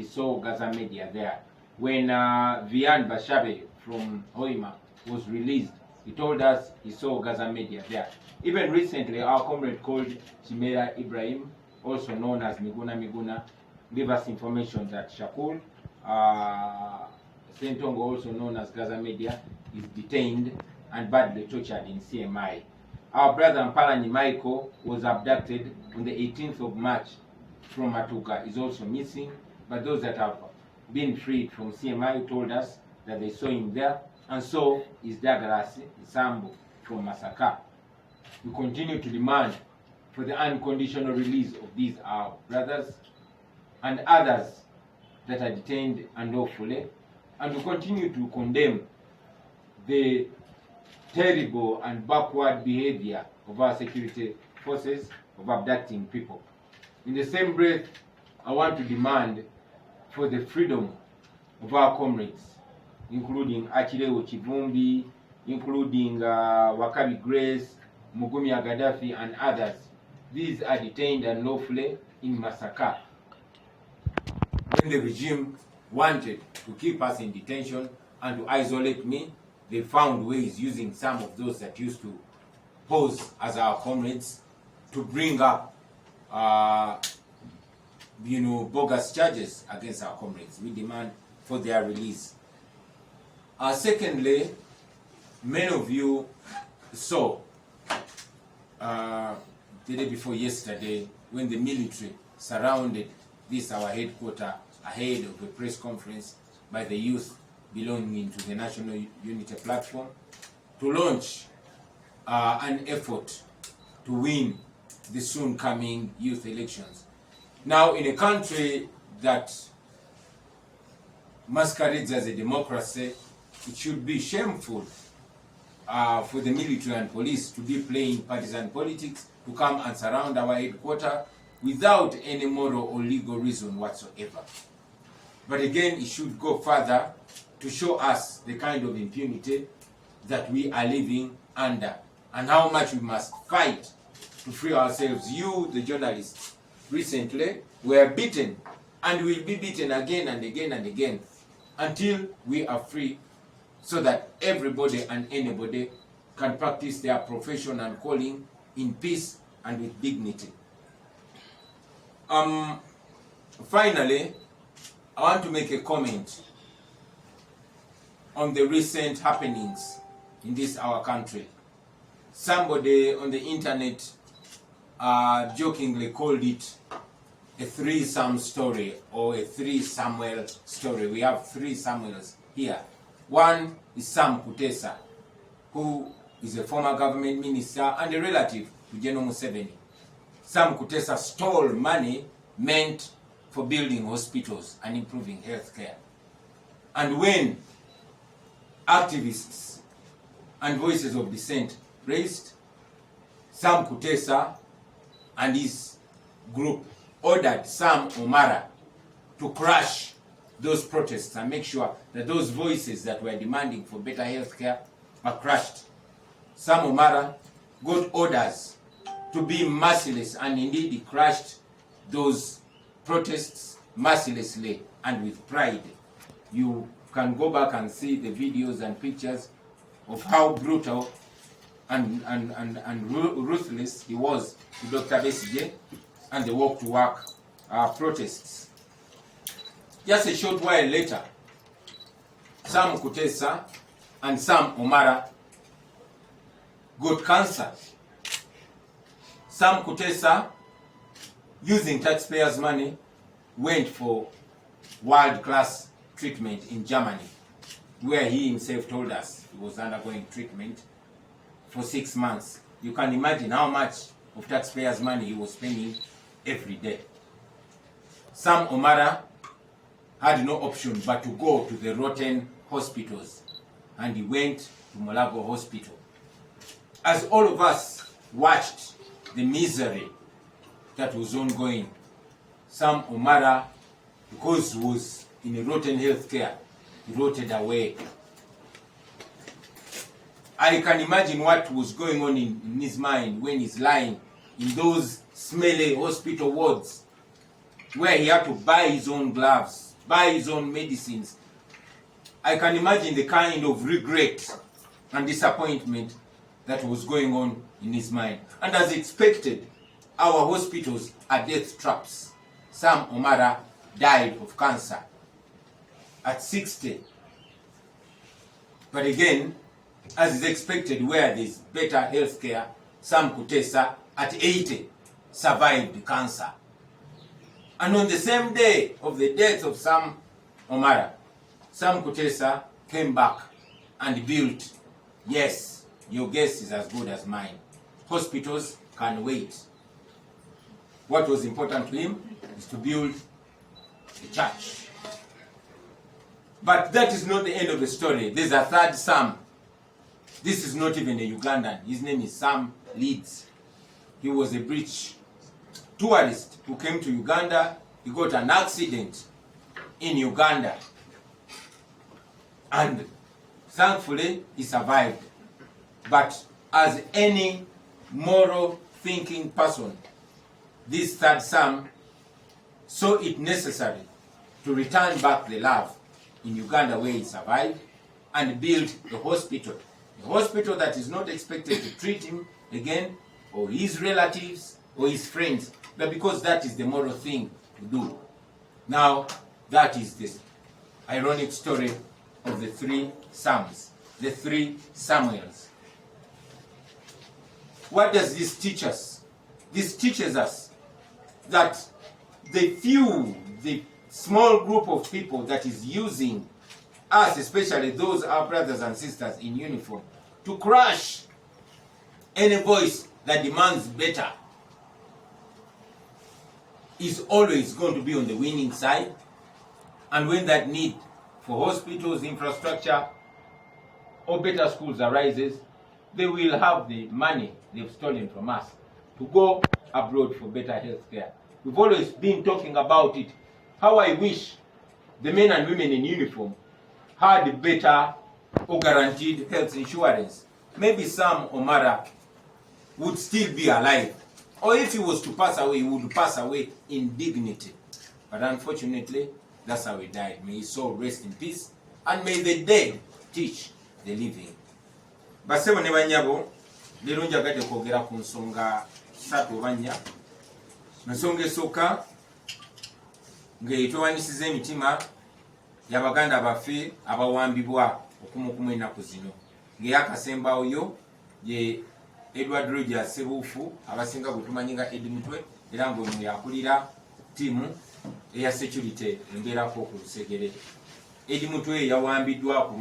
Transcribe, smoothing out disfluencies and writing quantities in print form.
he saw Gaza media there. When Vian Bashabe from Hoima was released, he told us he saw Gaza media there. Even recently, our comrade called Chimera Ibrahim, also known as Miguna, gave us information that Shakul, Sentongo, also known as Gaza media, is detained and badly tortured in CMI. Our brother Mpalani Michael was abducted on the 18th of March from Matuga, is also missing, but those that have been freed from CMI told us that they saw him there, and so is Douglas Isambu from Masaka. We continue to demand for the unconditional release of these our brothers and others that are detained unlawfully, and we continue to condemn the terrible and backward behavior of our security forces of abducting people. In the same breath, I want to demand for the freedom of our comrades, including Achileo Chivumbi, including Wakabi Grace, Mugumya Gaddafi, and others. These are detained unlawfully in Masaka. When the regime wanted to keep us in detention and to isolate me, they found ways using some of those that used to pose as our comrades to bring up bogus charges against our comrades. We demand for their release. Secondly, many of you saw the day before yesterday when the military surrounded this our headquarters ahead of a press conference by the youth belonging to the National Unity Platform to launch an effort to win the soon coming youth elections. Now, in a country that masquerades as a democracy, it should be shameful for the military and police to be playing partisan politics, to come and surround our headquarters without any moral or legal reason whatsoever. But again, it should go further to show us the kind of impunity that we are living under and how much we must fight to free ourselves. You, the journalists, recently were beaten and will be beaten again and again and again until we are free, so that everybody and anybody can practice their profession and calling in peace and with dignity. Finally, I want to make a comment on the recent happenings in this our country. Somebody on the internet jokingly called it a three-Sam story or a three-Samuel story. We have three Samuels here. One is Sam Kutesa, who is a former government minister and a relative to General Museveni. Sam Kutesa stole money meant for building hospitals and improving health care. And when activists and voices of dissent raised, Sam Kutesa and his group ordered Sam Omara to crush those protests and make sure that those voices that were demanding for better health care are crushed. Sam Omara got orders to be merciless, and indeed he crushed those protests mercilessly and with pride. You can go back and see the videos and pictures of how brutal and ruthless he was to Dr. Besigye and the walk to work protests. Just a short while later, Sam Kutesa and Sam Omara got cancer. Sam Kutesa, using taxpayers' money, went for world-class treatment in Germany, where he himself told us he was undergoing treatment for 6 months. You can imagine how much of taxpayers' money he was spending every day. Sam Omara had no option but to go to the rotten hospitals, and he went to Molago Hospital. As all of us watched the misery that was ongoing, Sam Omara, because he was in a rotten healthcare, he rotted away. I can imagine what was going on in his mind when he's lying in those smelly hospital wards, where he had to buy his own gloves buy his own medicines. I can imagine the kind of regret and disappointment that was going on in his mind. And as expected, our hospitals are death traps. Sam Omara died of cancer at 60. But again, as is expected, where there's better health care, Sam Kutesa at 80 survived cancer. And on the same day of the death of Sam Omara, Sam Kutesa came back and built, yes, your guess is as good as mine. Hospitals can wait. What was important to him is to build a church. But that is not the end of the story. There's a third Sam. This is not even a Ugandan. His name is Sam Leeds. He was a British tourist who came to Uganda. He got an accident in Uganda. And thankfully, he survived. But as any moral thinking person, this third Sam saw it necessary to return back the love in Uganda where he survived and build a hospital. A hospital that is not expected to treat him again or his relatives or his friends, but because that is the moral thing to do. Now, that is this ironic story of the three Sams, the three Samuels. What does this teach us? This teaches us that the small group of people that is using us, especially those our brothers and sisters in uniform, to crush any voice that demands better, is always going to be on the winning side. And when that need for hospitals, infrastructure, or better schools arises, they will have the money they've stolen from us to go abroad for better health care. We've always been talking about it. How I wish the men and women in uniform had better or guaranteed health insurance. Maybe Sam Omara would still be alive. Or if he was to pass away, he would pass away in dignity. But unfortunately, that's how he died. May his soul rest in peace, and may the dead teach the living. Basebo ne banyabo, lero njagadde kwogera ku nsonga ssatu oba nnya. Ensonga esooka ng'etwewanisiza emitima y'Abaganda baffe abawambibwa okumukumu ennaku zino. Ng'eyakasembawo yo ye Edward Rogers Sebuufu, abasinga bwe tumanyi nga Edi Mutwe, era ng'ono yakulira ttiimu eya security embeerako ku Lusegere. Edi Mutwe yawambiddwa ku